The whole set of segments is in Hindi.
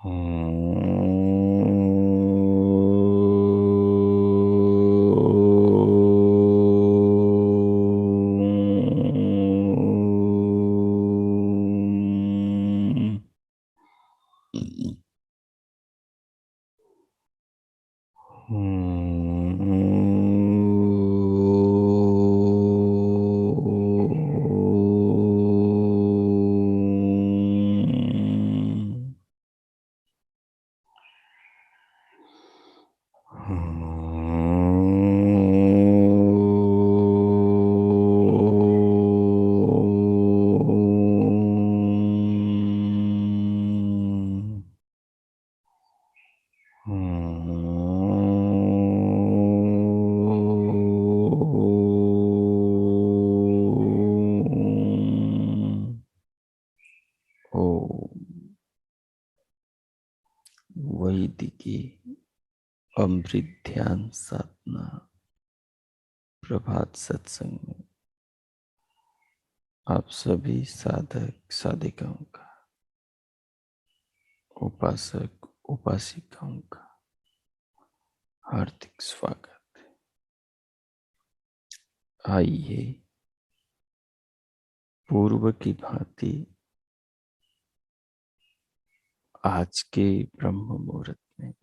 हम्म। वैदिकी अमृत ध्यान साधना प्रभात सत्संग में आप सभी साधक साधिकाओं का, उपासक उपासिकाओं का हार्दिक स्वागत। आइए पूर्व की भांति आज के ब्रह्म मुहूर्त में,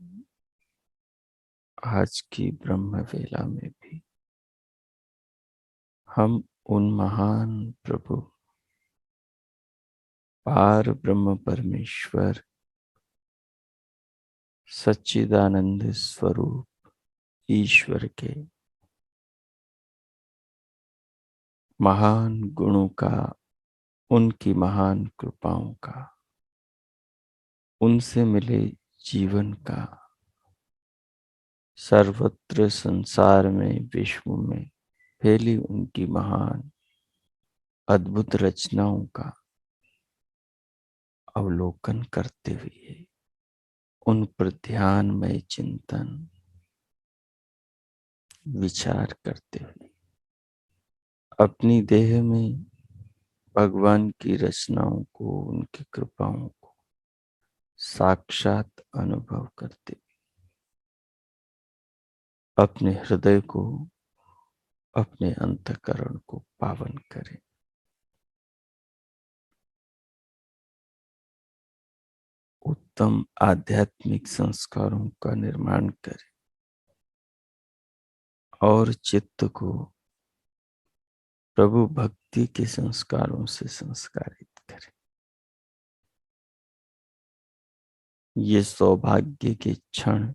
आज की ब्रह्म वेला में भी हम उन महान प्रभु पार ब्रह्म परमेश्वर सच्चिदानंद स्वरूप ईश्वर के महान गुणों का, उनकी महान कृपाओं का, उनसे मिले जीवन का, सर्वत्र संसार में विश्व में फैली उनकी महान अद्भुत रचनाओं का अवलोकन करते हुए, उन पर ध्यान में चिंतन विचार करते हुए अपनी देह में भगवान की रचनाओं को, उनकी कृपाओं को साक्षात अनुभव करते अपने हृदय को, अपने अंतःकरण को पावन करें। उत्तम आध्यात्मिक संस्कारों का निर्माण करें और चित्त को प्रभु भक्ति के संस्कारों से संस्कारित करें। ये सौभाग्य के क्षण,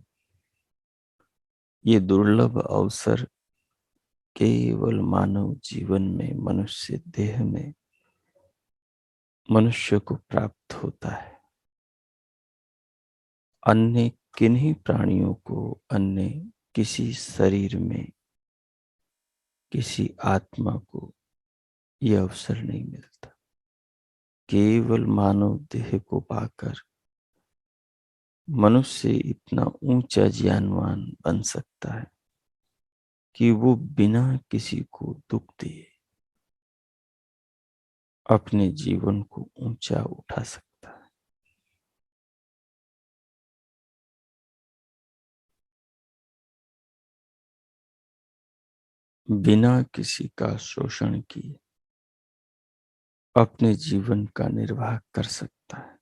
ये दुर्लभ अवसर केवल मानव जीवन में, मनुष्य देह में मनुष्य को प्राप्त होता है। अन्य किन्हीं प्राणियों को, अन्य किसी शरीर में, किसी आत्मा को यह अवसर नहीं मिलता। केवल मानव देह को पाकर मनुष्य इतना ऊंचा ज्ञानवान बन सकता है कि वो बिना किसी को दुख दिए अपने जीवन को ऊंचा उठा सकता है। बिना किसी का शोषण किए अपने जीवन का निर्वाह कर सकता है।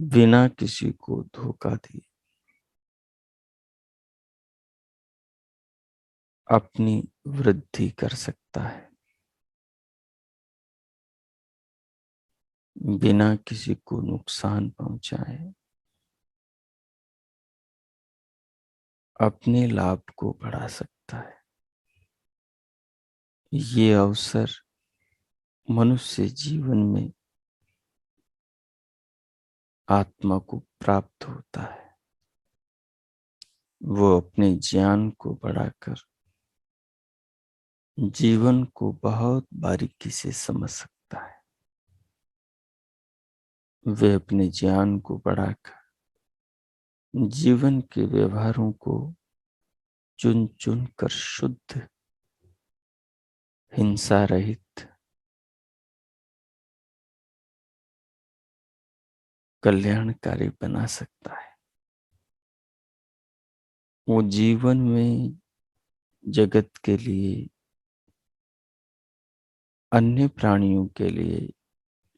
बिना किसी को धोखा दिए अपनी वृद्धि कर सकता है। बिना किसी को नुकसान पहुंचाए अपने लाभ को बढ़ा सकता है। ये अवसर मनुष्य जीवन में आत्मा को प्राप्त होता है। वो अपने ज्ञान को बढ़ाकर जीवन को बहुत बारीकी से समझ सकता है। वे अपने ज्ञान को बढ़ाकर जीवन के व्यवहारों को चुन चुन कर शुद्ध, हिंसा रहित, कल्याणकारी बना सकता है। वो जीवन में जगत के लिए, अन्य प्राणियों के लिए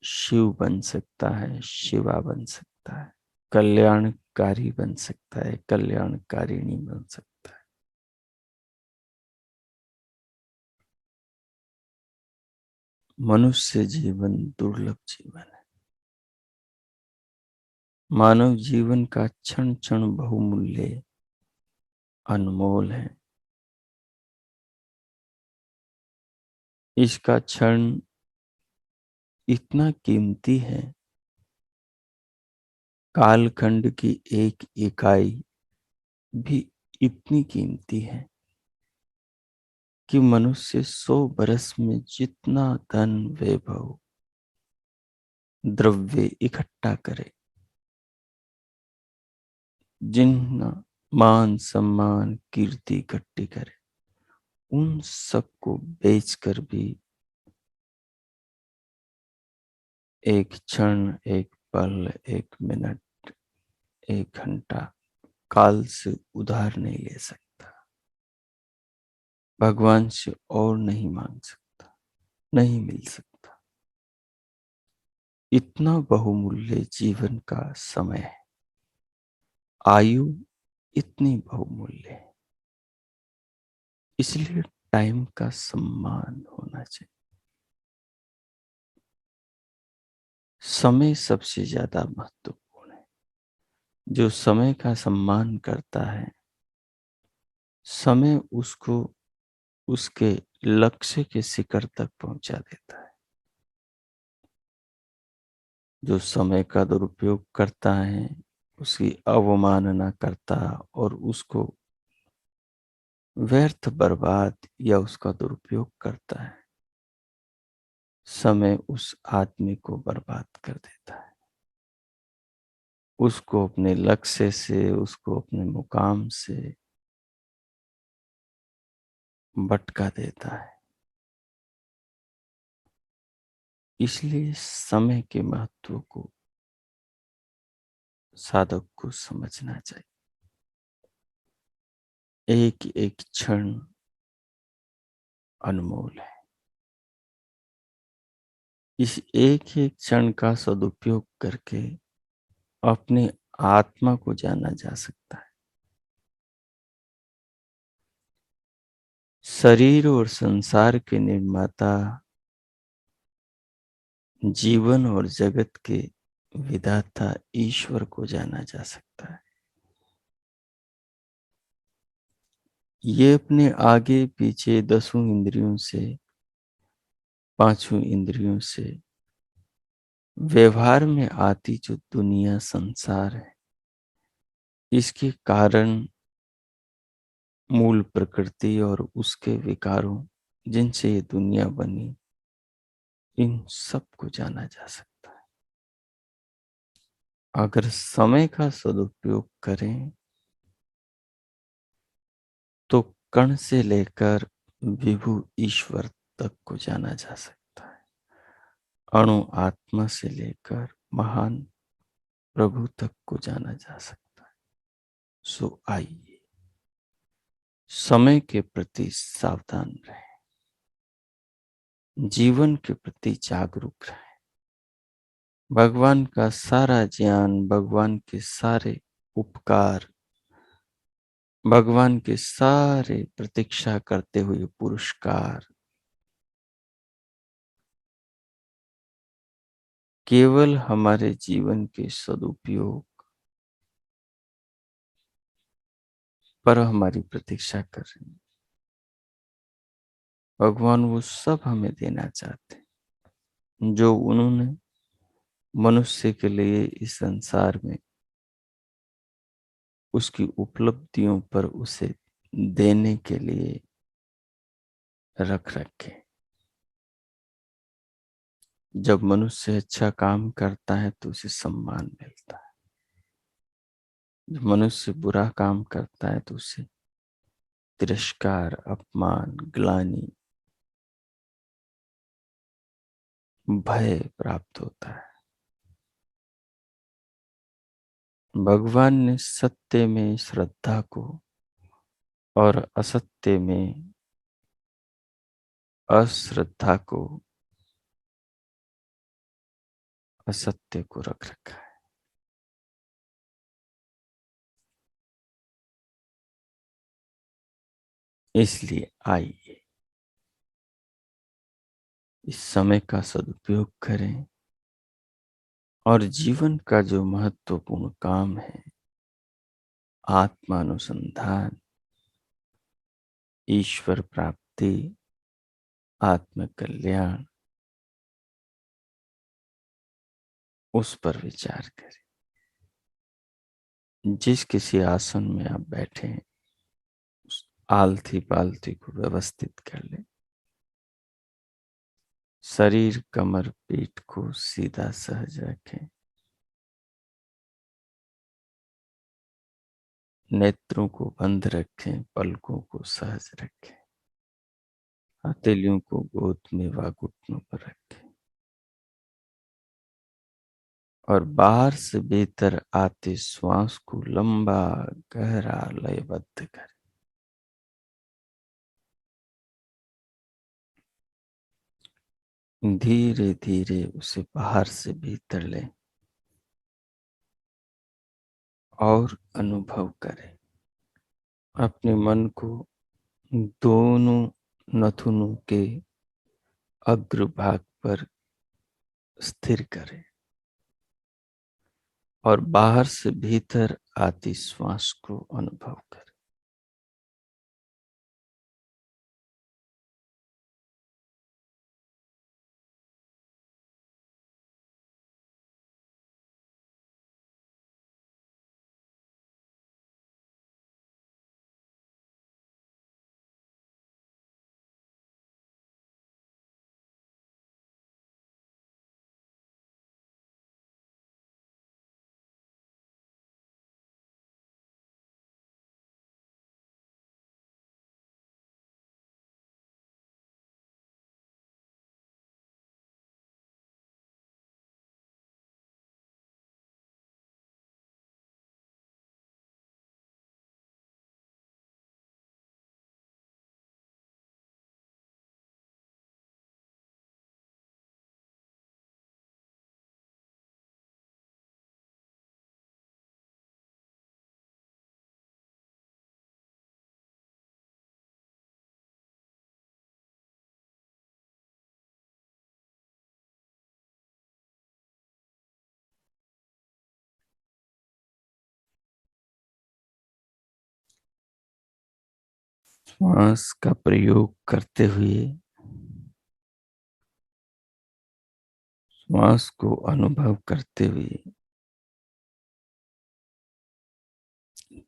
शिव बन सकता है, शिवा बन सकता है, कल्याणकारी बन सकता है, कल्याणकारिणी बन सकता है। मनुष्य जीवन दुर्लभ जीवन है। मानव जीवन का क्षण क्षण बहुमूल्य, अनमोल है। इसका क्षण इतना कीमती है, कालखंड की एक इकाई भी इतनी कीमती है कि मनुष्य 100 बरस में जितना धन, वैभव, द्रव्य इकट्ठा करे, जितना मान सम्मान कीर्ति इकट्ठी करे, उन सबको बेचकर भी एक क्षण, एक पल, एक मिनट, एक घंटा काल से उधार नहीं ले सकता, भगवान से और नहीं मांग सकता, नहीं मिल सकता। इतना बहुमूल्य जीवन का समय है, आयु इतनी बहुमूल्य है। इसलिए टाइम का सम्मान होना चाहिए। समय सबसे ज्यादा महत्वपूर्ण है। जो समय का सम्मान करता है, समय उसको उसके लक्ष्य के शिखर तक पहुंचा देता है। जो समय का दुरुपयोग करता है, उसकी अवमानना करता और उसको व्यर्थ, बर्बाद या उसका दुरुपयोग करता है, समय उस आदमी को बर्बाद कर देता है। उसको अपने लक्ष्य से, उसको अपने मुकाम से भटका देता है। इसलिए समय के महत्व को साधक को समझना चाहिए। एक एक क्षण अनमोल है। इस एक एक क्षण का सदुपयोग करके अपनी आत्मा को जाना जा सकता है। शरीर और संसार के निर्माता, जीवन और जगत के विधाता ईश्वर को जाना जा सकता है। ये अपने आगे पीछे 10 इंद्रियों से, 5 इंद्रियों से व्यवहार में आती जो दुनिया, संसार है, इसके कारण, मूल प्रकृति और उसके विकारों जिनसे ये दुनिया बनी, इन सब को जाना जा सकता है। अगर समय का सदुपयोग करें तो कण से लेकर विभु ईश्वर तक को जाना जा सकता है। अणु आत्मा से लेकर महान प्रभु तक को जाना जा सकता है। सो आइए समय के प्रति सावधान रहें, जीवन के प्रति जागरूक रहें। भगवान का सारा ज्ञान, भगवान के सारे उपकार, भगवान के सारे प्रतीक्षा करते हुए पुरस्कार केवल हमारे जीवन के सदुपयोग पर हमारी प्रतीक्षा कर रहे हैं। भगवान वो सब हमें देना चाहते हैं जो उन्होंने मनुष्य के लिए इस संसार में उसकी उपलब्धियों पर उसे देने के लिए रख रखे। जब मनुष्य अच्छा काम करता है तो उसे सम्मान मिलता है। जब मनुष्य बुरा काम करता है तो उसे तिरस्कार, अपमान, ग्लानि, भय प्राप्त होता है। भगवान ने सत्य में श्रद्धा को और असत्य में अश्रद्धा को, असत्य को रख रखा है। इसलिए आइए इस समय का सदुपयोग करें और जीवन का जो महत्वपूर्ण काम है, आत्मानुसंधान, ईश्वर प्राप्ति, आत्म कल्याण, उस पर विचार करें। जिस किसी आसन में आप बैठे हैं, उस आलथी पालथी को व्यवस्थित कर लें। शरीर, कमर, पीठ को सीधा सहज रखें। नेत्रों को बंद रखें, पलकों को सहज रखें। हथेलियों को गोद में व घुटनों पर रखें और बाहर से भीतर आते श्वास को लंबा गहरा लयबद्ध करें। धीरे धीरे उसे बाहर से भीतर लें और अनुभव करें। अपने मन को दोनों नथुनों के अग्रभाग पर स्थिर करें और बाहर से भीतर आती श्वास को अनुभव करें। श्वास का प्रयोग करते हुए श्वास को अनुभव करते हुए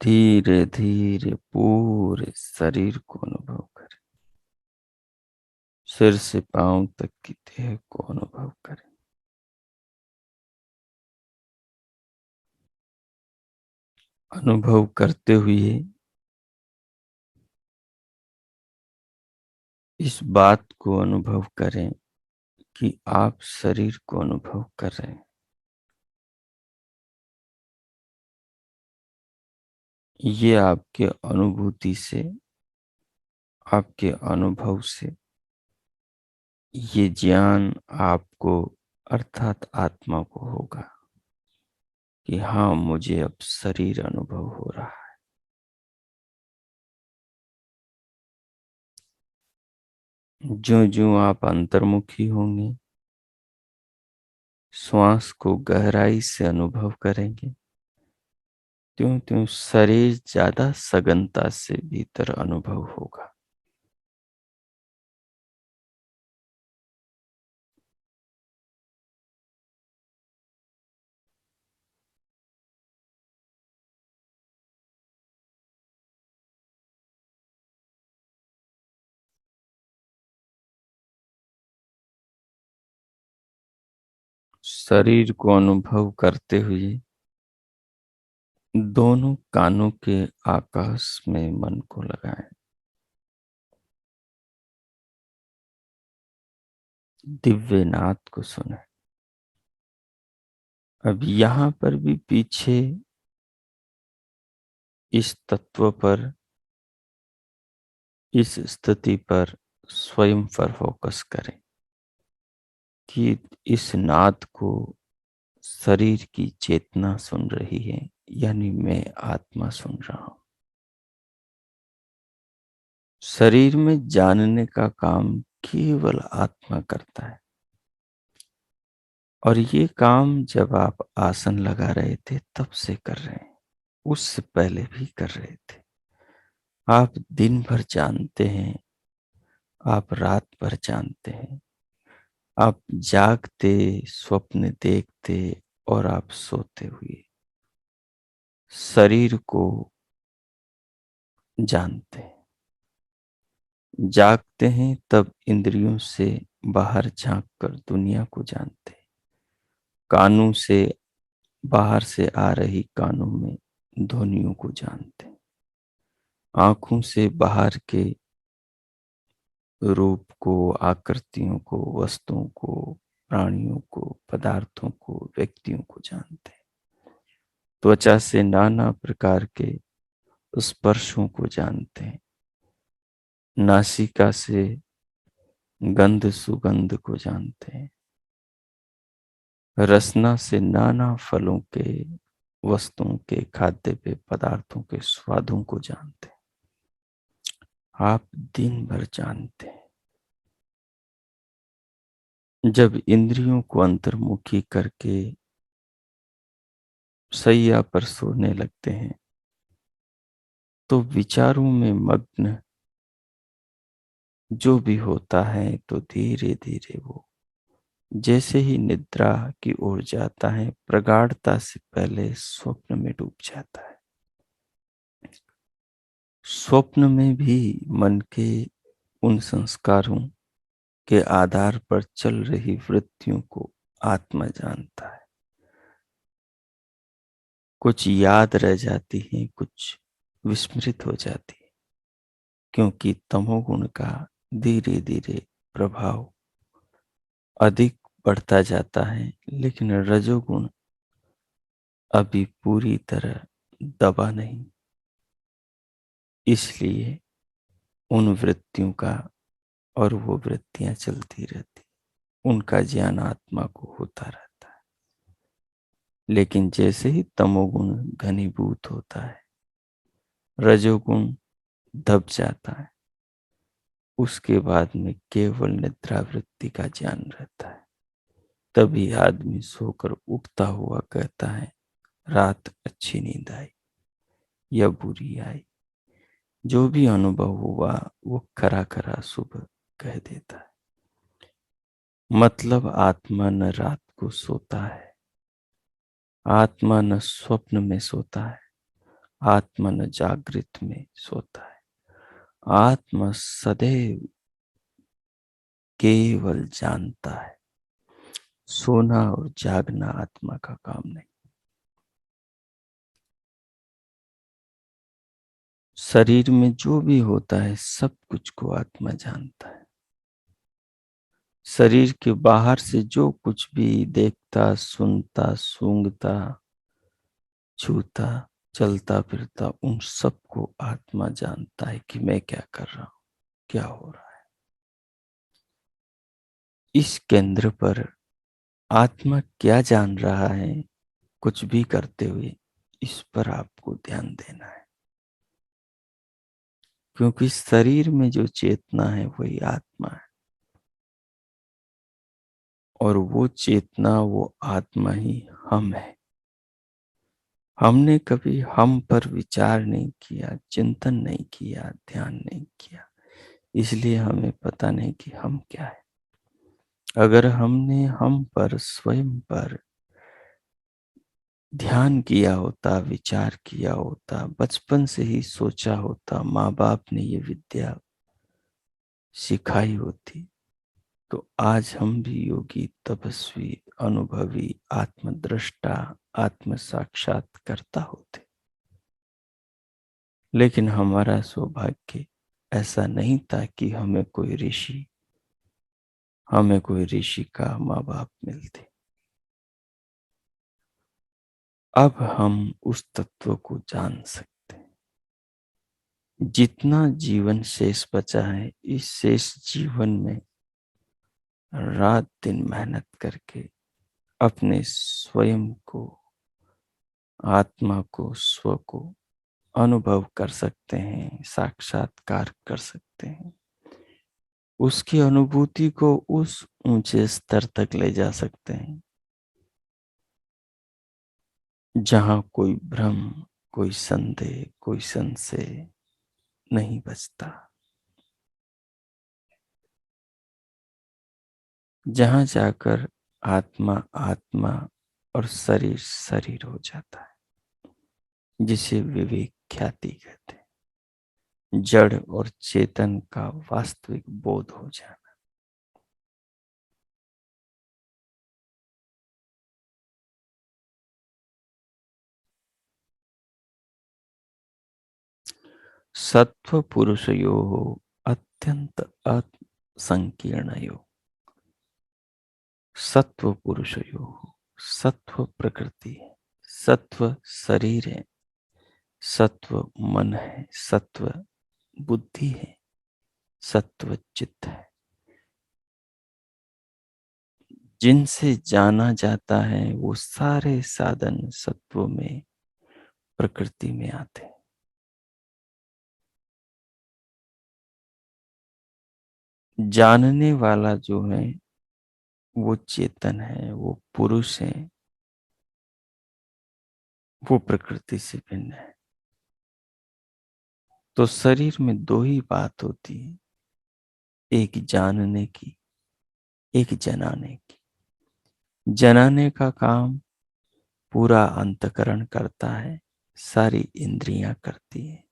धीरे धीरे पूरे शरीर को अनुभव करें। सिर से पांव तक की देह को अनुभव करें। अनुभव करते हुए इस बात को अनुभव करें कि आप शरीर को अनुभव कर रहे हैं। ये आपके अनुभूति से, आपके अनुभव से ये ज्ञान आपको अर्थात आत्मा को होगा कि हाँ, मुझे अब शरीर अनुभव हो रहा है। जो जो आप अंतर्मुखी होंगे, श्वास को गहराई से अनुभव करेंगे, त्यों त्यों शरीर ज्यादा सघनता से भीतर अनुभव होगा। शरीर को अनुभव करते हुए दोनों कानों के आकाश में मन को लगाएं। दिव्य नाद को सुने। अब यहाँ पर भी पीछे इस तत्व पर, इस स्थिति पर स्वयं पर फोकस करें कि इस नाद को शरीर की चेतना सुन रही है, यानी मैं आत्मा सुन रहा हूं। शरीर में जानने का काम केवल आत्मा करता है, और ये काम जब आप आसन लगा रहे थे तब से कर रहे हैं, उससे पहले भी कर रहे थे। आप दिन भर जानते हैं, आप रात भर जानते हैं, आप जागते, स्वप्न देखते और आप सोते हुए शरीर को जानते हैं। जागते हैं तब इंद्रियों से बाहर झांक कर दुनिया को जानते हैं। कानों से बाहर से आ रही कानों में ध्वनियों को जानते हैं। आंखों से बाहर के रूप को, आकृतियों को, वस्तुओं को, प्राणियों को, पदार्थों को, व्यक्तियों को जानते हैं। त्वचा से नाना प्रकार के स्पर्शों को जानते हैं। नासिका से गंध सुगंध को जानते हैं। रसना से नाना फलों के, वस्तुओं के, खाद्य पे पदार्थों के स्वादों को जानते हैं। आप दिन भर जानते हैं। जब इंद्रियों को अंतर्मुखी करके सैया पर सोने लगते हैं तो विचारों में मग्न जो भी होता है, तो धीरे धीरे वो जैसे ही निद्रा की ओर जाता है, प्रगाढ़ता से पहले स्वप्न में डूब जाता है। स्वप्न में भी मन के उन संस्कारों के आधार पर चल रही वृत्तियों को आत्मा जानता है। कुछ याद रह जाती है, कुछ विस्मृत हो जाती है, क्योंकि तमोगुण का धीरे धीरे प्रभाव अधिक बढ़ता जाता है, लेकिन रजोगुण अभी पूरी तरह दबा नहीं। इसलिए उन वृत्तियों का, और वो वृत्तियां चलती रहती, उनका ज्ञान आत्मा को होता रहता है। लेकिन जैसे ही तमोगुण घनीभूत होता है, रजोगुण दब जाता है, उसके बाद में केवल निद्रा वृत्ति का ज्ञान रहता है। तभी आदमी सोकर उठता हुआ कहता है, रात अच्छी नींद आई या बुरी आई। जो भी अनुभव हुआ वो खरा खरा सुबह कह देता है। मतलब आत्मा न रात को सोता है, आत्मा न स्वप्न में सोता है, आत्मा न जागृत में सोता है। आत्मा सदैव केवल जानता है। सोना और जागना आत्मा का काम नहीं। शरीर में जो भी होता है सब कुछ को आत्मा जानता है। शरीर के बाहर से जो कुछ भी देखता, सुनता, सूंघता, छूता, चलता फिरता, उन सबको आत्मा जानता है कि मैं क्या कर रहा हूं, क्या हो रहा है। इस केंद्र पर आत्मा क्या जान रहा है कुछ भी करते हुए, इस पर आपको ध्यान देना है। क्योंकि शरीर में जो चेतना है वही आत्मा है, और वो चेतना, वो आत्मा ही हम है। हमने कभी हम पर विचार नहीं किया, चिंतन नहीं किया, ध्यान नहीं किया, इसलिए हमें पता नहीं कि हम क्या है। अगर हमने हम पर, स्वयं पर ध्यान किया होता, विचार किया होता, बचपन से ही सोचा होता, माँ बाप ने ये विद्या सिखाई होती, तो आज हम भी योगी, तपस्वी, अनुभवी, आत्मद्रष्टा, आत्म साक्षात्कारता होते। लेकिन हमारा सौभाग्य ऐसा नहीं था कि हमें कोई ऋषि का माँ बाप मिलते। अब हम उस तत्व को जान सकते हैं। जितना जीवन शेष बचा है, इस शेष जीवन में रात दिन मेहनत करके अपने स्वयं को, आत्मा को, स्व को अनुभव कर सकते हैं, साक्षात्कार कर सकते हैं। उसकी अनुभूति को उस ऊंचे स्तर तक ले जा सकते हैं जहां कोई भ्रम, कोई संदेह, कोई संशय नहीं बचता, जहां जाकर आत्मा आत्मा और शरीर शरीर हो जाता है, जिसे विवेक ख्याति कहते हैं, जड़ और चेतन का वास्तविक बोध हो जाना। सत्व पुरुषयोः अत्यंत असंकीर्णयोः। सत्व पुरुषयोः, सत्व प्रकृति है, सत्व शरीर है, सत्व मन है, सत्व बुद्धि है, सत्व चित्त है, जिनसे जाना जाता है वो सारे साधन सत्व में, प्रकृति में आते हैं। जानने वाला जो है वो चेतन है, वो पुरुष है, वो प्रकृति से भिन्न है। तो शरीर में दो ही बात होती है, एक जानने की, एक जनाने की। जनाने का काम पूरा अंतकरण करता है, सारी इंद्रियां करती है,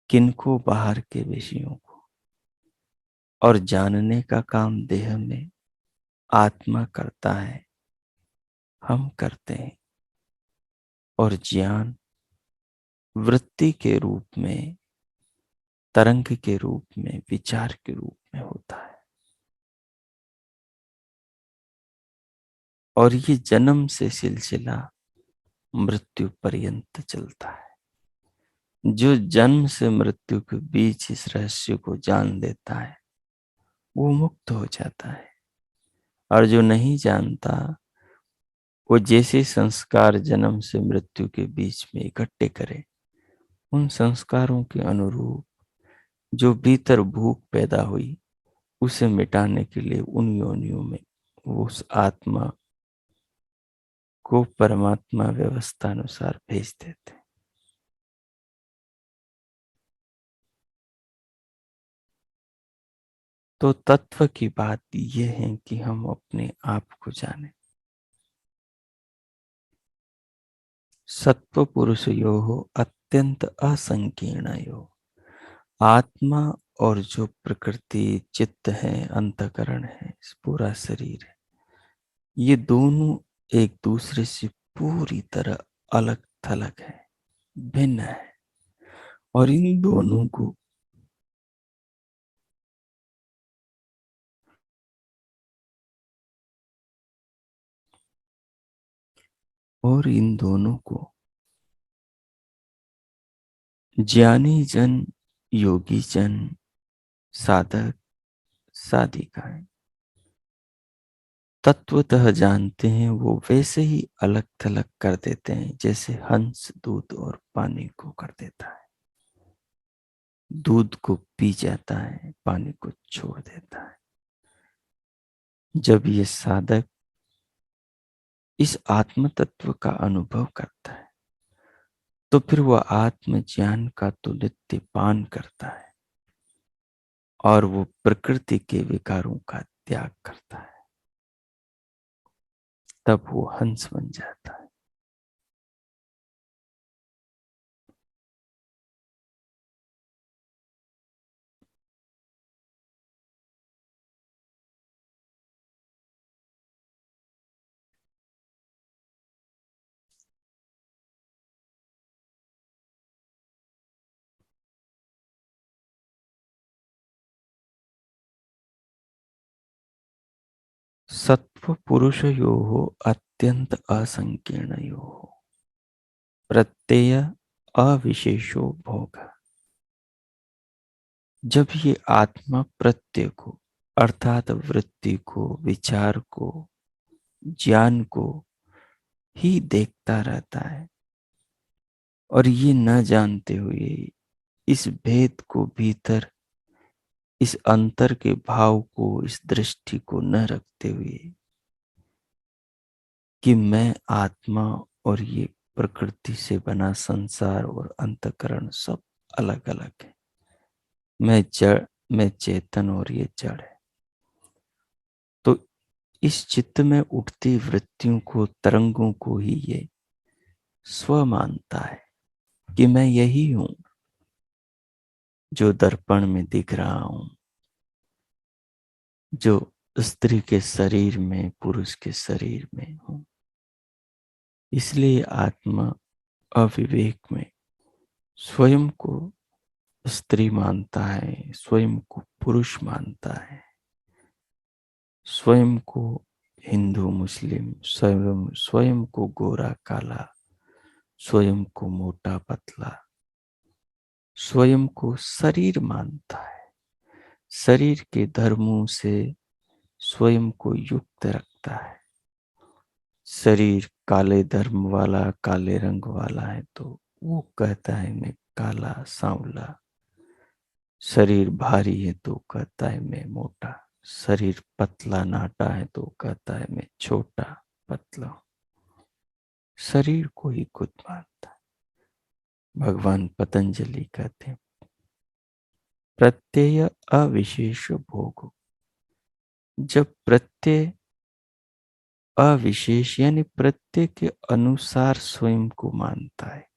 किनको, बाहर के विषयों को। और जानने का काम देह में आत्मा करता है, हम करते हैं। और ज्ञान वृत्ति के रूप में, तरंग के रूप में, विचार के रूप में होता है। और ये जन्म से सिलसिला मृत्यु पर्यंत चलता है। जो जन्म से मृत्यु के बीच इस रहस्य को जान लेता है वो मुक्त हो जाता है। और जो नहीं जानता, वो जैसे संस्कार जन्म से मृत्यु के बीच में इकट्ठे करे, उन संस्कारों के अनुरूप जो भीतर भूख पैदा हुई, उसे मिटाने के लिए उन योनियों में वो उस आत्मा को परमात्मा व्यवस्था अनुसार भेज देते हैं। तो तत्व की बात यह है कि हम अपने आप को जाने। सत्व पुरुषयोः अत्यंत असंकीर्णयोः। आत्मा और जो प्रकृति, चित्त है, अंतकरण है, पूरा शरीर है, ये दोनों एक दूसरे से पूरी तरह अलग थलग है, भिन्न है। और इन दोनों को ज्ञानी जन, योगी जन, साधक, साधिकाएं तत्वतः जानते हैं, वो वैसे ही अलग थलग कर देते हैं जैसे हंस दूध और पानी को कर देता है। दूध को पी जाता है, पानी को छोड़ देता है। जब ये साधक इस आत्म तत्व का अनुभव करता है तो फिर वह आत्म ज्ञान का तो नित्य पान करता है और वो प्रकृति के विकारों का त्याग करता है। तब वो हंस बन जाता है। सत्व पुरुषयोः अत्यंत असंकीर्णयोः। प्रत्यय अविशेषो भोग। जब ये आत्मा प्रत्यय को अर्थात वृत्ति को, विचार को, ज्ञान को ही देखता रहता है और ये न जानते हुए इस भेद को भीतर, इस अंतर के भाव को, इस दृष्टि को न रखते हुए कि मैं आत्मा और ये प्रकृति से बना संसार और अंतकरण सब अलग अलग है, मैं जड़, मैं चेतन और ये जड़ है, तो इस चित्त में उठती वृत्तियों को, तरंगों को ही ये स्व मानता है कि मैं यही हूं जो दर्पण में दिख रहा हूं, जो स्त्री के शरीर में, पुरुष के शरीर में हूं। इसलिए आत्मा अविवेक में स्वयं को स्त्री मानता है, स्वयं को पुरुष मानता है, स्वयं को हिंदू मुस्लिम, स्वयं स्वयं को गोरा काला, स्वयं को मोटा पतला, स्वयं को शरीर मानता है, शरीर के धर्मों से स्वयं को युक्त रखता है। शरीर काले धर्म वाला, काले रंग वाला है तो वो कहता है मैं काला सांवला, शरीर भारी है तो कहता है मैं मोटा, शरीर पतला नाटा है तो कहता है मैं छोटा पतला। शरीर को ही खुद मानता है। भगवान पतंजलि कहते हैं प्रत्यय अविशेष भोग। जब प्रत्यय अविशेष यानी प्रत्यय के अनुसार स्वयं को मानता है,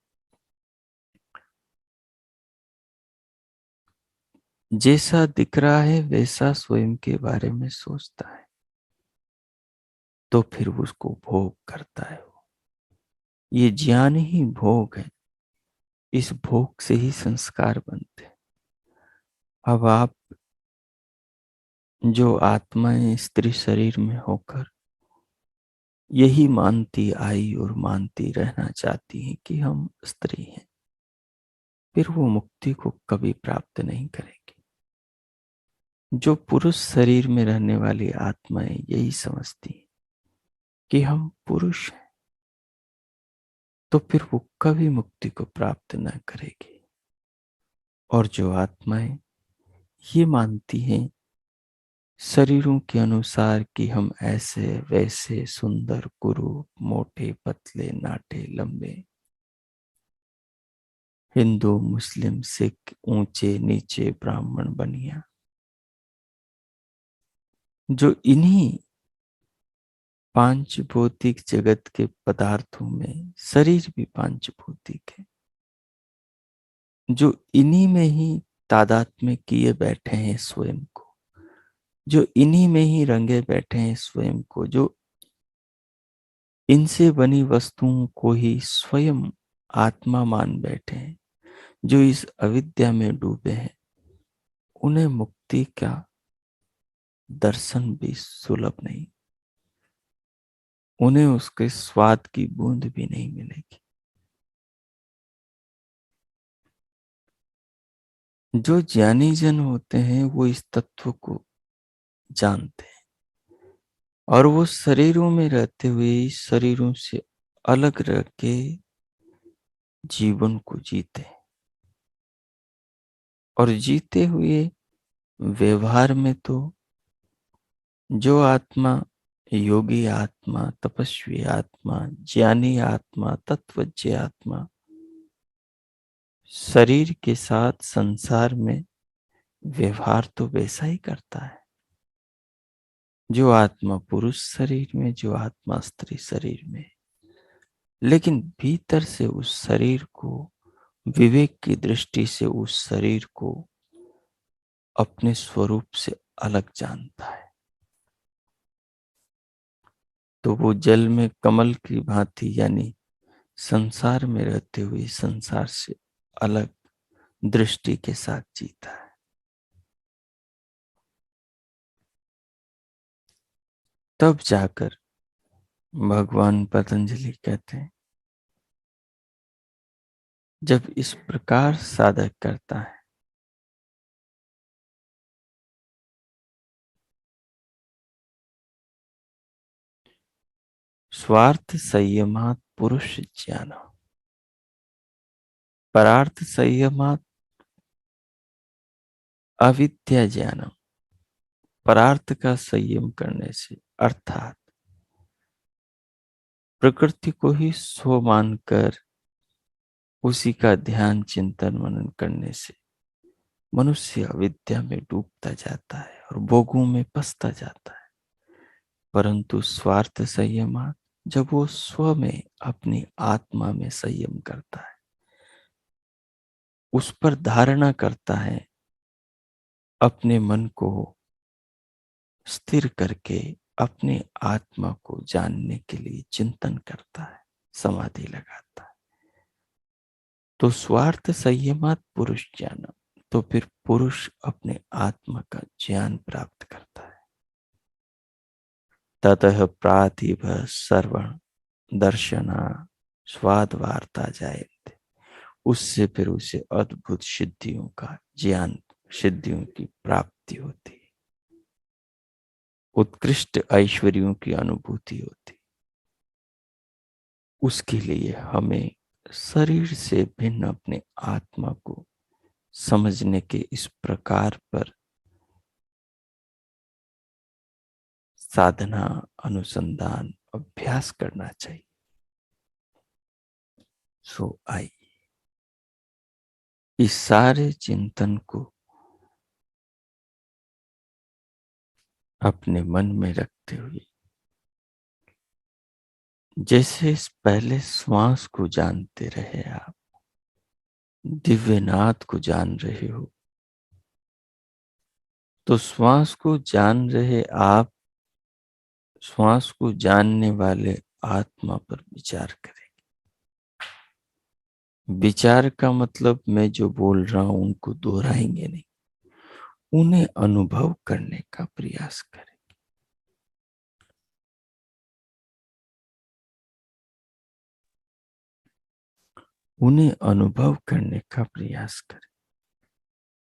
जैसा दिख रहा है वैसा स्वयं के बारे में सोचता है, तो फिर उसको भोग करता है। ये ज्ञान ही भोग है, इस भोग से ही संस्कार बनते हैं। अब आप जो आत्माएं स्त्री शरीर में होकर यही मानती आई और मानती रहना चाहती हैं कि हम स्त्री हैं, फिर वो मुक्ति को कभी प्राप्त नहीं करेंगी। जो पुरुष शरीर में रहने वाली आत्माएं यही समझती हैं कि हम पुरुष हैं, तो फिर वो कभी मुक्ति को प्राप्त न करेगी। और जो आत्माएं ये मानती हैं शरीरों के अनुसार कि हम ऐसे वैसे, सुंदर कुरूप, मोटे पतले नाटे लंबे, हिंदू मुस्लिम सिख, ऊंचे नीचे ब्राह्मण बनिया, जो इन्हीं पांच भौतिक जगत के पदार्थों में, शरीर भी पांच भौतिक है, जो इन्हीं में ही तादात्म्य किए बैठे हैं स्वयं को, जो इन्हीं में ही रंगे बैठे हैं स्वयं को, जो इनसे बनी वस्तुओं को ही स्वयं आत्मा मान बैठे हैं, जो इस अविद्या में डूबे हैं, उन्हें मुक्ति का दर्शन भी सुलभ नहीं, उन्हें उसके स्वाद की बूंद भी नहीं मिलेगी। जो ज्ञानी जन होते हैं वो इस तत्व को जानते हैं और वो शरीरों में रहते हुए शरीरों से अलग रह के जीवन को जीते हैं। और जीते हुए व्यवहार में तो जो आत्मा योगी आत्मा, तपस्वी आत्मा, ज्ञानी आत्मा, तत्वज्ञ आत्मा शरीर के साथ संसार में व्यवहार तो वैसा ही करता है। जो आत्मा पुरुष शरीर में, जो आत्मा स्त्री शरीर में, लेकिन भीतर से उस शरीर को, विवेक की दृष्टि से उस शरीर को अपने स्वरूप से अलग जानता है। तो वो जल में कमल की भांति यानी संसार में रहते हुए संसार से अलग दृष्टि के साथ जीता है। तब जाकर भगवान पतंजलि कहते हैं जब इस प्रकार साधक करता है, स्वार्थ संयमात पुरुष ज्ञान, परार्थ संयमात अविद्या ज्ञानम। परार्थ का संयम करने से अर्थात प्रकृति को ही स्व मानकर उसी का ध्यान चिंतन मनन करने से मनुष्य अविद्या में डूबता जाता है और भोगों में फंसता जाता है। परंतु स्वार्थ संयम, जब वो स्व में अपनी आत्मा में संयम करता है, उस पर धारणा करता है, अपने मन को स्थिर करके अपने आत्मा को जानने के लिए चिंतन करता है, समाधि लगाता है, तो स्वार्थ संयमात पुरुष ज्ञान, तो फिर पुरुष अपने आत्मा का ज्ञान प्राप्त करता है। ततः प्रातिभ श्रवण दर्शना स्वाद वार्ता जायते, उससे फिर उसे अद्भुत सिद्धियों का ज्ञान, सिद्धियों की प्राप्ति होती, उत्कृष्ट ऐश्वर्यों की अनुभूति होती। उसके लिए हमें शरीर से भिन्न अपने आत्मा को समझने के इस प्रकार पर साधना, अनुसंधान, अभ्यास करना चाहिए। सो आइए इस सारे चिंतन को अपने मन में रखते हुए, जैसे पहले श्वास को जानते रहे आप, दिव्यनाथ को जान रहे हो, तो श्वास को जान रहे आप श्वास को जानने वाले आत्मा पर विचार करें। विचार का मतलब मैं जो बोल रहा हूं उनको दोहराएंगे नहीं, उन्हें अनुभव करने का प्रयास करें। उन्हें अनुभव करने का प्रयास करें।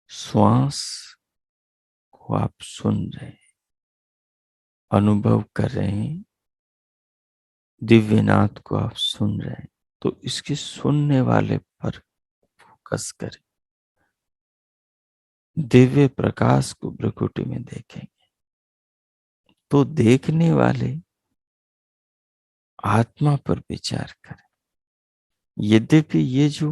श्वास को आप सुन रहे हैं, अनुभव कर रहे हैं, दिव्यनाथ को आप सुन रहे हैं, तो इसके सुनने वाले पर फोकस करें। दिव्य प्रकाश को भ्रकुटी में देखेंगे तो देखने वाले आत्मा पर विचार करें। यद्यपि ये जो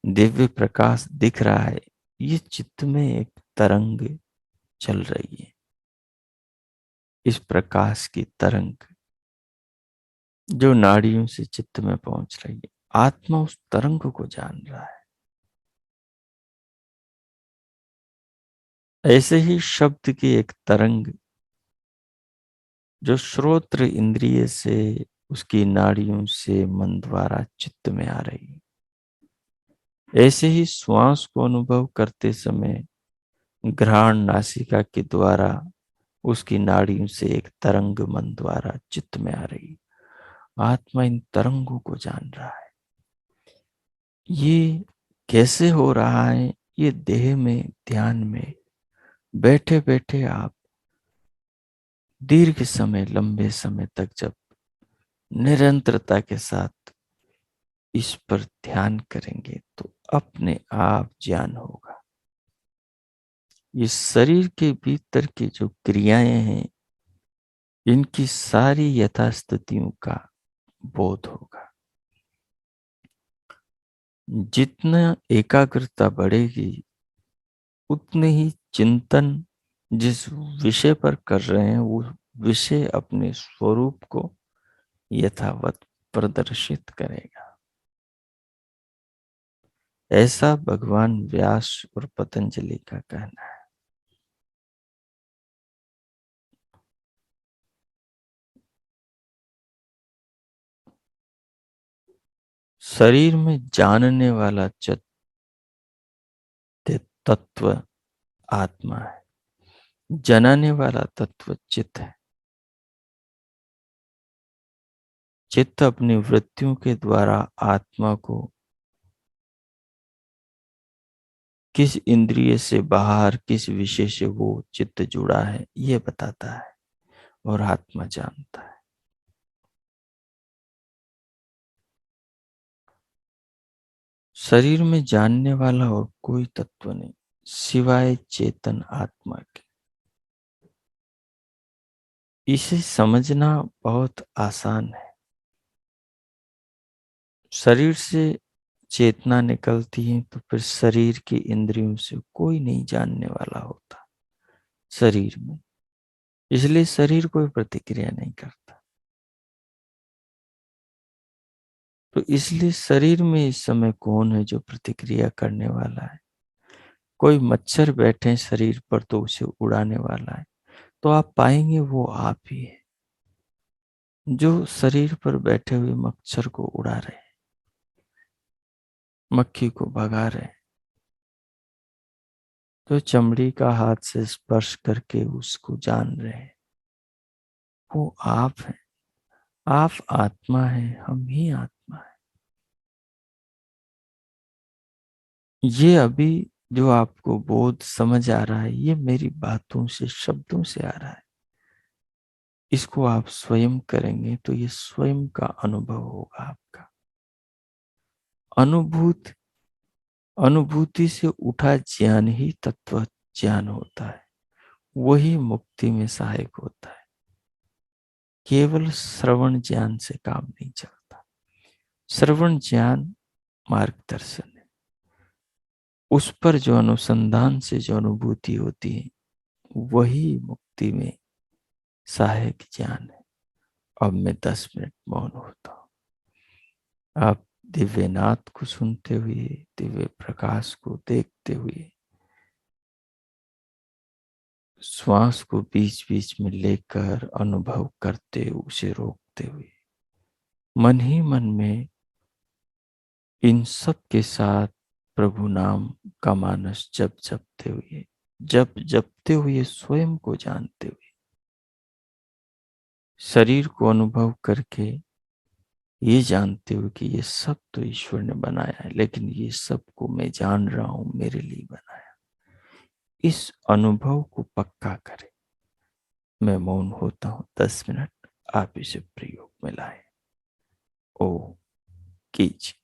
दिव्य प्रकाश दिख रहा है, ये चित्त में एक तरंग चल रही है। इस प्रकाश की तरंग जो नाड़ियों से चित्त में पहुंच रही है, आत्मा उस तरंग को जान रहा है। ऐसे ही शब्द की एक तरंग जो श्रोत्र इंद्रिय से, उसकी नाड़ियों से मन द्वारा चित्त में आ रही है, ऐसे ही श्वास को अनुभव करते समय घ्राण नासिका के द्वारा उसकी नाड़ियों से एक तरंग मन द्वारा चित्त में आ रही। आत्मा इन तरंगों को जान रहा है। ये कैसे हो रहा है? ये देह में, ध्यान में बैठे बैठे आप दीर्घ समय, लंबे समय तक जब निरंतरता के साथ इस पर ध्यान करेंगे तो अपने आप ज्ञान होगा। ये शरीर के भीतर की जो क्रियाएं हैं, इनकी सारी यथास्थितियों का बोध होगा। जितना एकाग्रता बढ़ेगी, उतने ही चिंतन जिस विषय पर कर रहे हैं, वो विषय अपने स्वरूप को यथावत प्रदर्शित करेगा। ऐसा भगवान व्यास और पतंजलि का कहना है। शरीर में जानने वाला तत्व आत्मा है, जनाने वाला तत्व चित्त है। चित्त अपनी वृत्तियों के द्वारा आत्मा को किस इंद्रिय से बाहर किस विषय से वो चित्त जुड़ा है, ये बताता है और आत्मा जानता है। शरीर में जानने वाला और कोई तत्व नहीं सिवाय चेतन आत्मा के। इसे समझना बहुत आसान है। शरीर से चेतना निकलती है तो फिर शरीर की इंद्रियों से कोई नहीं जानने वाला होता शरीर में, इसलिए शरीर कोई प्रतिक्रिया नहीं करता। तो इसलिए शरीर में इस समय कौन है जो प्रतिक्रिया करने वाला है? कोई मच्छर बैठे शरीर पर तो उसे उड़ाने वाला है, तो आप पाएंगे वो आप ही है जो शरीर पर बैठे हुए मच्छर को उड़ा रहे हैं, मक्खी को भगा रहे हैं, तो चमड़ी का हाथ से स्पर्श करके उसको जान रहे हैं, वो आप हैं। आप आत्मा है, हम ही आत्मा है। ये अभी जो आपको बोध समझ आ रहा है, ये मेरी बातों से शब्दों से आ रहा है। इसको आप स्वयं करेंगे तो ये स्वयं का अनुभव होगा आपका। अनुभूत अनुभूति से उठा ज्ञान ही तत्व ज्ञान होता है, वही मुक्ति में सहायक होता है। केवल श्रवण ज्ञान से काम नहीं चलता। श्रवण ज्ञान मार्गदर्शन है, उस पर जो अनुसंधान से जो अनुभूति होती है वही मुक्ति में सहायक ज्ञान है। अब मैं 10 मिनट मौन होता हूँ। आप दिव्यनाथ को सुनते हुए, दिव्य प्रकाश को देखते हुए, श्वास को बीच बीच में लेकर अनुभव करते, उसे रोकते हुए, मन ही मन में इन सब के साथ प्रभु नाम का मानस जपते हुए, जपते हुए स्वयं को जानते हुए, शरीर को अनुभव करके ये जानते हुए कि ये सब तो ईश्वर ने बनाया है, लेकिन ये सब को मैं जान रहा हूं मेरे लिए बनाया। इस अनुभव को पक्का करें। मैं मौन होता हूं 10 मिनट। आप इसे प्रयोग में लाएं। ओ कीजिए।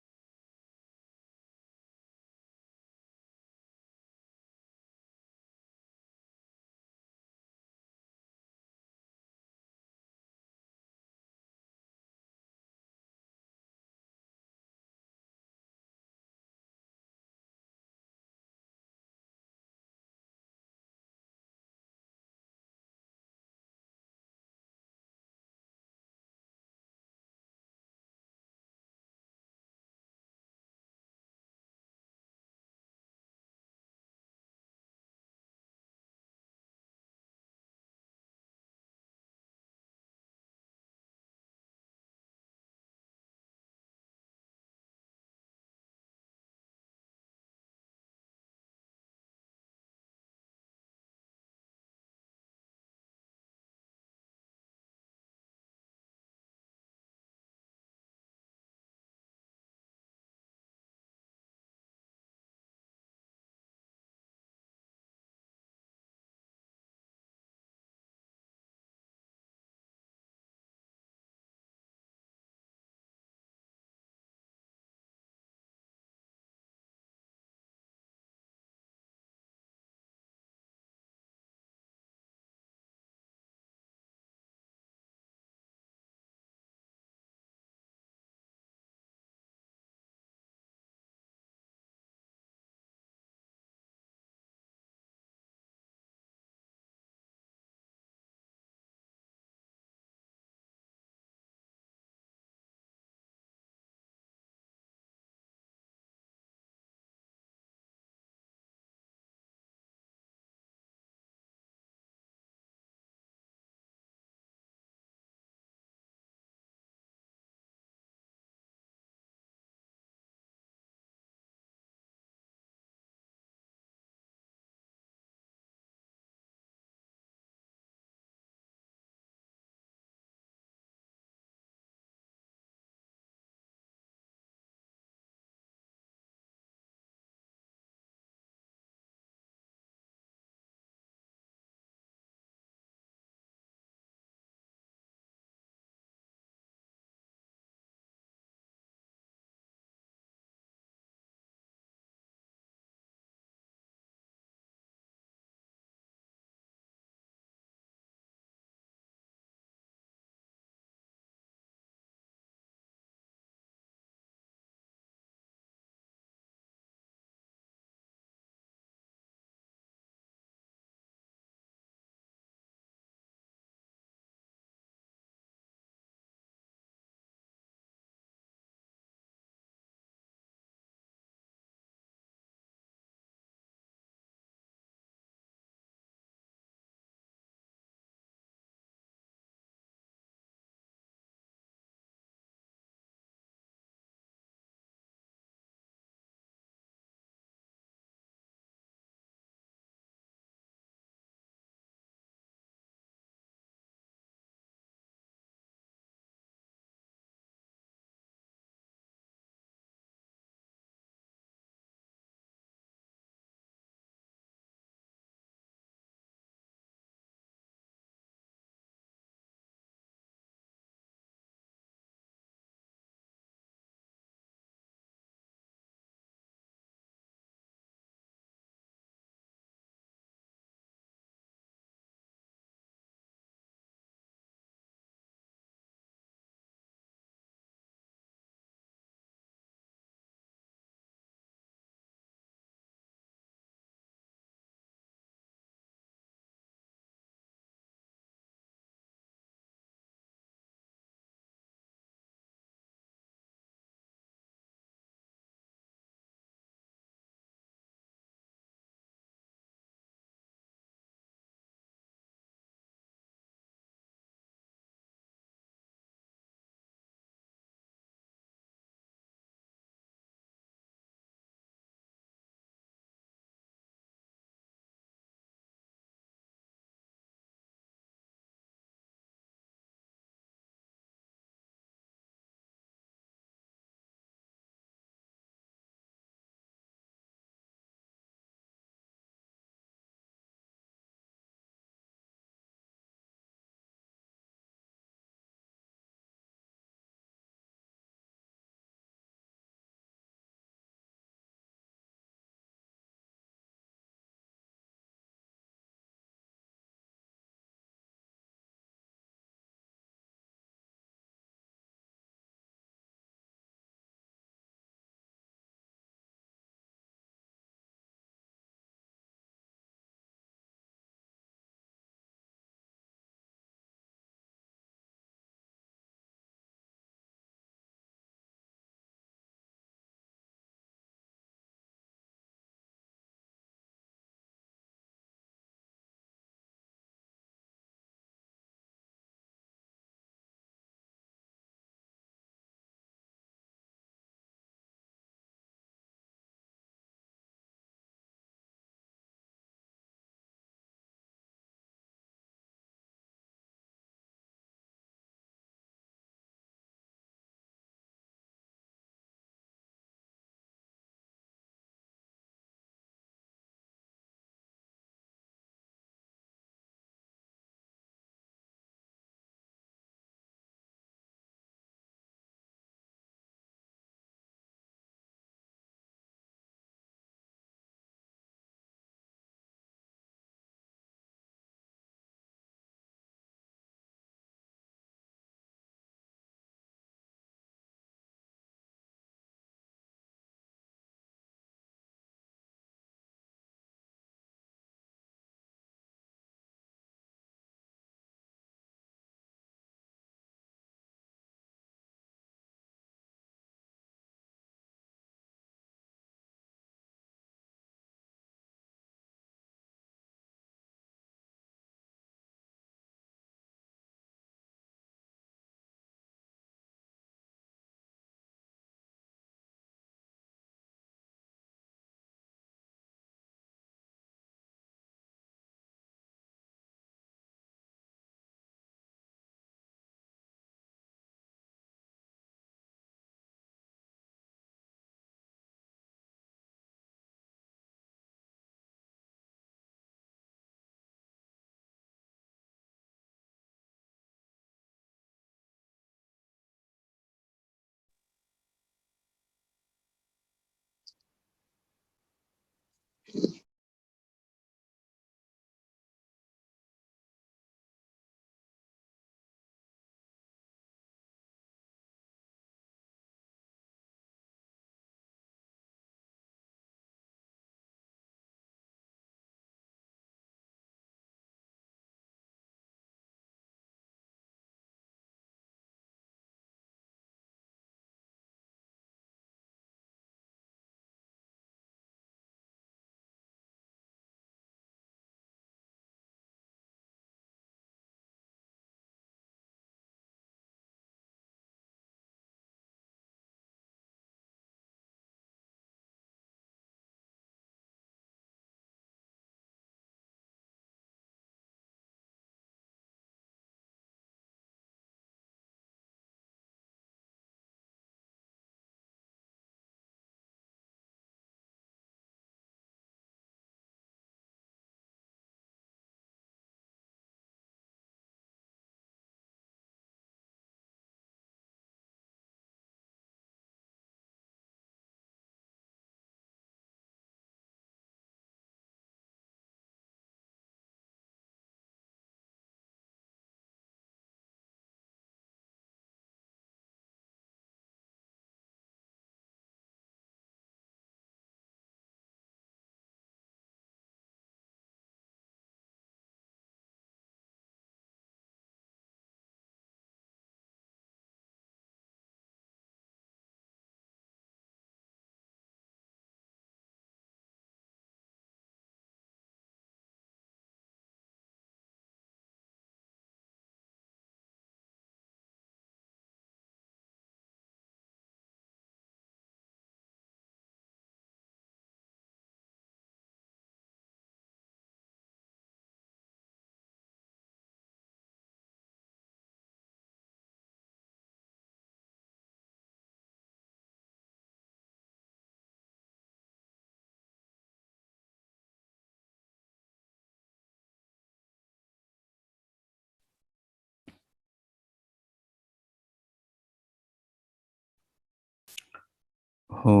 हो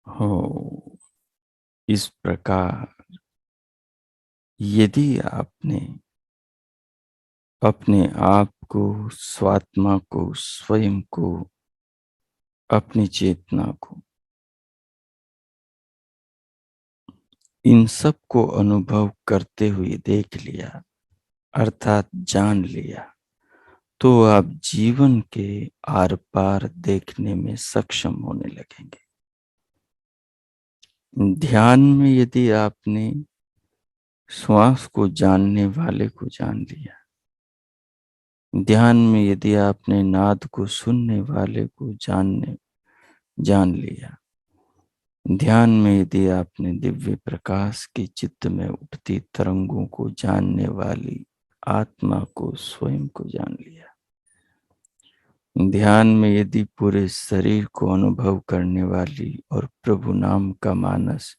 हो। इस प्रकार यदि आपने अपने आप को, स्वात्मा को, स्वयं को, अपनी चेतना को, इन सब को अनुभव करते हुए देख लिया, अर्थात जान लिया, तो आप जीवन के आर पार देखने में सक्षम होने लगेंगे। ध्यान में यदि आपने श्वास को जानने वाले को जान लिया, ध्यान में यदि आपने नाद को सुनने वाले को जान लिया, ध्यान में यदि आपने दिव्य प्रकाश के चित्त में उठती तरंगों को जानने वाली आत्मा को, स्वयं को जान लिया, ध्यान में यदि पूरे शरीर को अनुभव करने वाली और प्रभु नाम का मानस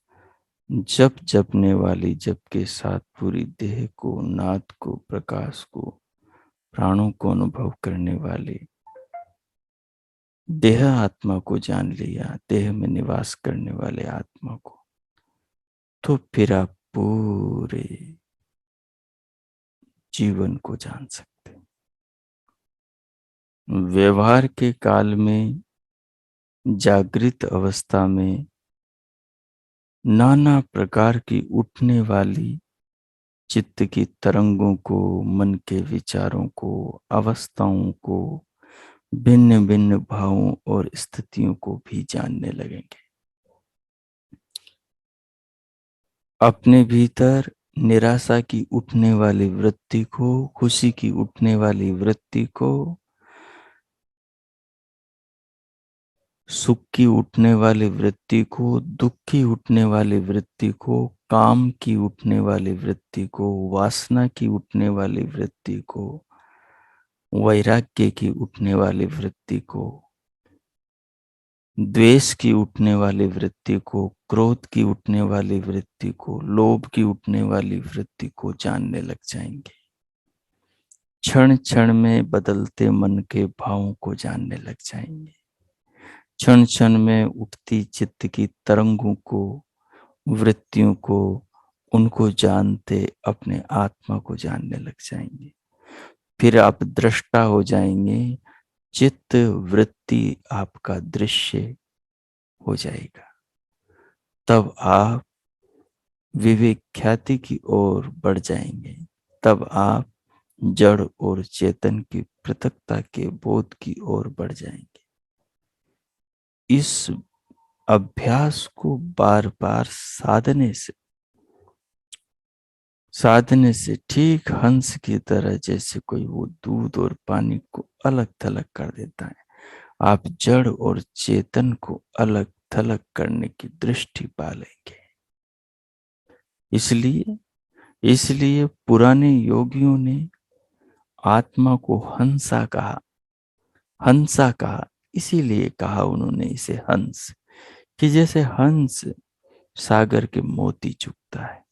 जप जपने वाली जप के साथ पूरी देह को, नाद को, प्रकाश को, प्राणों को अनुभव करने वाली देह आत्मा को जान लिया, देह में निवास करने वाले आत्मा को, तो फिर आप पूरे जीवन को जान सकते हैं। व्यवहार के काल में, जागृत अवस्था में नाना प्रकार की उठने वाली चित्त की तरंगों को, मन के विचारों को, अवस्थाओं को, भिन्न भिन्न भावों और स्थितियों को भी जानने लगेंगे। अपने भीतर निराशा की उठने वाली वृत्ति को, खुशी की उठने वाली वृत्ति को, सुख की उठने वाली वृत्ति को, दुख की उठने वाली वृत्ति को, काम की उठने वाली वृत्ति को, वासना की उठने वाली वृत्ति को, वैराग्य की उठने वाली वृत्ति को, द्वेष की उठने वाली वृत्ति को, क्रोध की उठने वाली वृत्ति को, लोभ की उठने वाली वृत्ति को जानने लग जाएंगे। क्षण क्षण में बदलते मन के भावों को जानने लग जाएंगे। क्षण क्षण में उठती चित्त की तरंगों को, वृत्तियों को, उनको जानते अपने आत्मा को जानने लग जाएंगे। फिर आप दृष्टा हो जाएंगे, चित्त वृत्ति आपका दृश्य हो जाएगा। तब आप विवेक ख्याति की ओर बढ़ जाएंगे। तब आप जड़ और चेतन की पृथकता के बोध की ओर बढ़ जाएंगे। इस अभ्यास को बार बार साधने से ठीक हंस की तरह, जैसे कोई वो दूध और पानी को अलग थलग कर देता है, आप जड़ और चेतन को अलग थलग करने की दृष्टि पा लेंगे। इसलिए इसलिए पुराने योगियों ने आत्मा को हंसा कहा। इसीलिए कहा उन्होंने इसे हंस, कि जैसे हंस सागर के मोती चुगता है,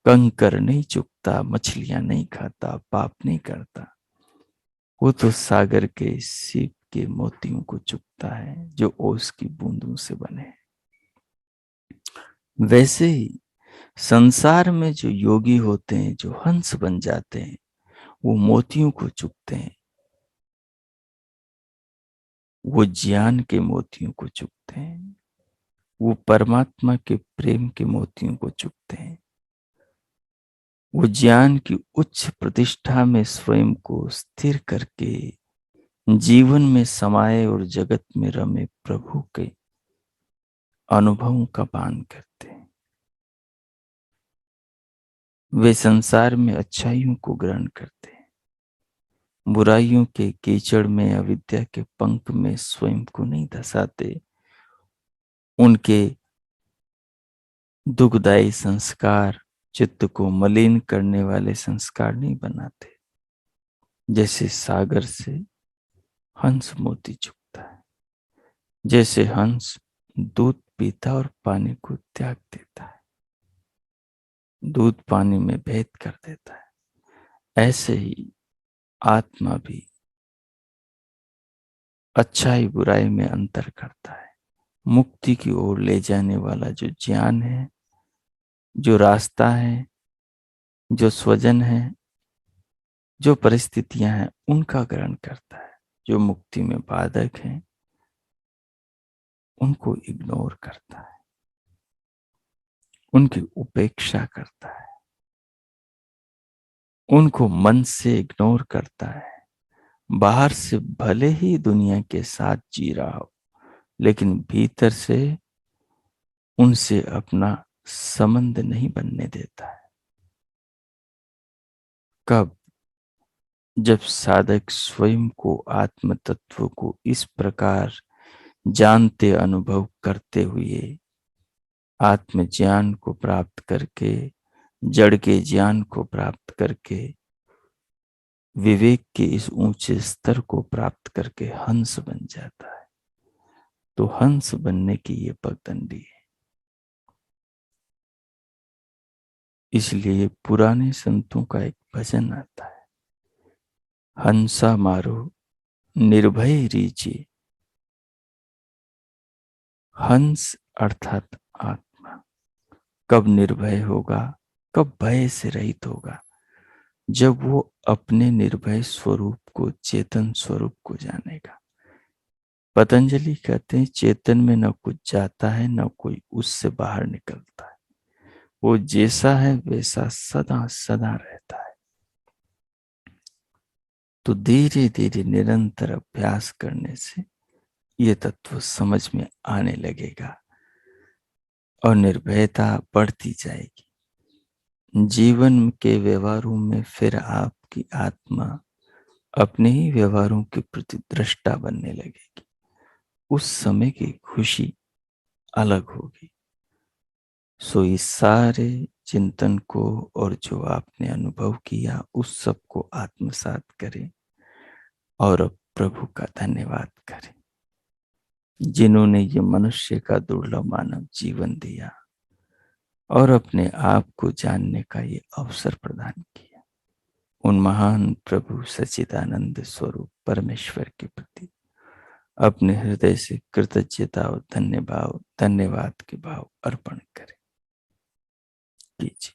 कंकर नहीं चुगता, मछलियां नहीं खाता, पाप नहीं करता, वो तो सागर के सीप के मोतियों को चुगता है जो ओस की बूंदों से बने हैं। वैसे ही संसार में जो योगी होते हैं, जो हंस बन जाते हैं, वो मोतियों को चुगते हैं, वो ज्ञान के मोतियों को चुगते हैं, वो परमात्मा के प्रेम के मोतियों को चुगते हैं, वो ज्ञान की उच्च प्रतिष्ठा में स्वयं को स्थिर करके जीवन में समाये और जगत में रमे प्रभु के अनुभवों का पान करते हैं। वे संसार में अच्छाइयों को ग्रहण करते हैं, बुराइयों के कीचड़ में, अविद्या के पंख में स्वयं को नहीं धसाते, उनके दुखदायी संस्कार चित्त को मलिन करने वाले संस्कार नहीं बनाते। जैसे सागर से हंस मोती चुगता है, जैसे हंस दूध पीता और पानी को त्याग देता है, दूध पानी में भेद कर देता है, ऐसे ही आत्मा भी अच्छाई बुराई में अंतर करता है। मुक्ति की ओर ले जाने वाला जो ज्ञान है, जो रास्ता है, जो स्वजन है, जो परिस्थितियां हैं, उनका ग्रहण करता है। जो मुक्ति में बाधक हैं, उनको इग्नोर करता है, उनकी उपेक्षा करता है, उनको मन से इग्नोर करता है। बाहर से भले ही दुनिया के साथ जी रहा हो, लेकिन भीतर से उनसे अपना संबंध नहीं बनने देता है। कब? जब साधक स्वयं को, आत्म तत्व को इस प्रकार जानते, अनुभव करते हुए, आत्म ज्ञान को प्राप्त करके, जड़ के ज्ञान को प्राप्त करके, विवेक के इस ऊंचे स्तर को प्राप्त करके हंस बन जाता है। तो हंस बनने की ये पगडंडी है। इसलिए पुराने संतों का एक भजन आता है, हंसा मारो निर्भय रीचे। हंस अर्थात आत्मा कब निर्भय होगा, कब भय से रहित होगा? जब वो अपने निर्भय स्वरूप को, चेतन स्वरूप को जानेगा। पतंजलि कहते हैं, चेतन में न कुछ जाता है, न कोई उससे बाहर निकलता है। वो जैसा है वैसा सदा सदा रहता है। तो धीरे धीरे निरंतर अभ्यास करने से ये तत्व समझ में आने लगेगा और निर्भयता बढ़ती जाएगी। जीवन के व्यवहारों में फिर आपकी आत्मा अपने ही व्यवहारों के प्रति दृष्टा बनने लगेगी। उस समय की खुशी अलग होगी। सो इस सारे चिंतन को और जो आपने अनुभव किया उस सब को आत्मसात करें और अब प्रभु का धन्यवाद करें, जिन्होंने ये मनुष्य का दुर्लभ मानव जीवन दिया और अपने आप को जानने का ये अवसर प्रदान किया। उन महान प्रभु सच्चिदानंद स्वरूप परमेश्वर के प्रति अपने हृदय से कृतज्ञता और धन्यवाद के भाव अर्पण करें। कीजिए।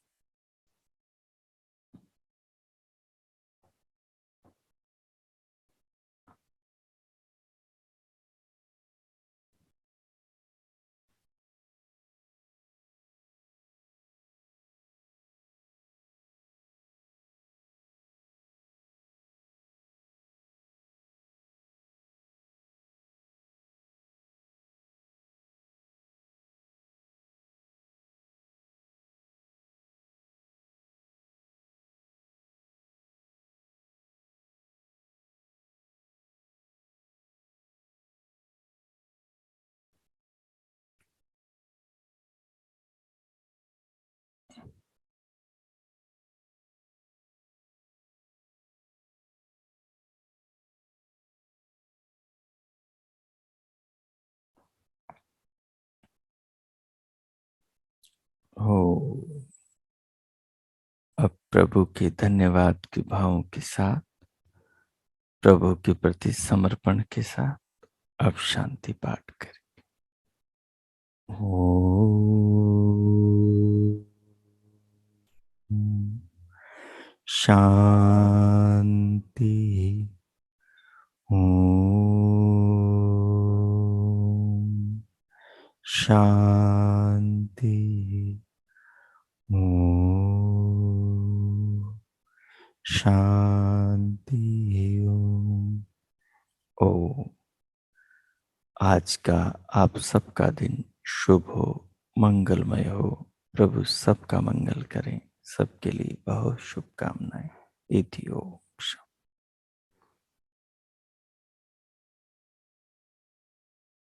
हो, अब प्रभु के धन्यवाद के भावों के साथ, प्रभु के प्रति समर्पण के साथ अब शांति पाठ करें। शांति। ओम शांति। ओम शांति। ओम। ओम। आज का आप सबका दिन शुभ हो, मंगलमय हो। प्रभु सबका मंगल करें। सबके लिए बहुत शुभकामनाएं। इति ओम।